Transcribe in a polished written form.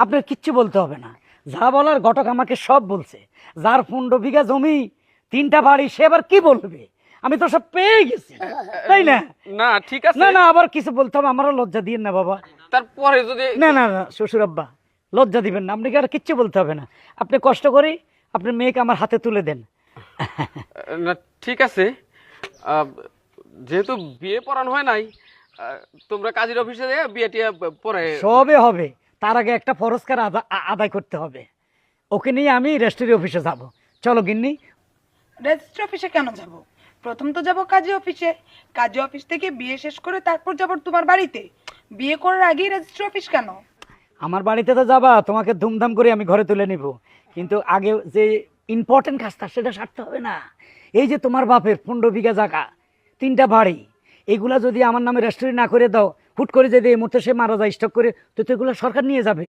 আপনার কিচ্ছু বলতে হবে না, যা বলার ঘটক আমাকে সব বলছে। যার 15 বিঘা জমি 3টা বাড়ি, সে আবার কি বলবে? আমি তো সব পেয়ে গেছি, তাই না? না ঠিক আছে, না না, আবার কিছু বলতে হবে? আমারও লজ্জা দিয়েন না বাবা। তারপরে যদি না না না শ্বশুর আব্বা, লজ্জা দিবেন না, আপনাকে আর কিচ্ছু বলতে হবে না। আপনি কষ্ট করে আপনার মেয়েকে আমার হাতে তুলে দেন। না ঠিক আছে, আহ, যেহেতু বিয়ে পড়ানো হয় নাই, তোমরা কাজের অফিসে বিয়ে টিয়ে পরে। সবে হবে, তার আগে একটা ফরজকার আদায় করতে হবে। ওকে নিয়ে আমি রেজিস্ট্রি অফিসে যাব। চলো গিন্নি। রেজিস্ট্রি অফিসে কেন যাব? প্রথম তো যাব কাজী অফিসে। কাজী অফিস থেকে বিয়ে শেষ করে তারপর যাব তোমার বাড়িতে। বিয়ে করার আগেই রেজিস্ট্রি অফিস কেন? আমার বাড়িতে তো যাবা, তোমাকে ধুমধাম করে আমি ঘরে তুলে নিব, কিন্তু আগে যে ইম্পর্টেন্ট কাজটা সেটা সারতে হবে না? এই যে তোমার বাপের 15 বিঘা জায়গা, 3টা বাড়ি, এগুলা যদি আমার নামে রেজিস্ট্রি না করে দাও, হুট করে যদি এই মুহূর্তে সে মারা যায় স্টক করে, তো এগুলো সরকার নিয়ে যাবে।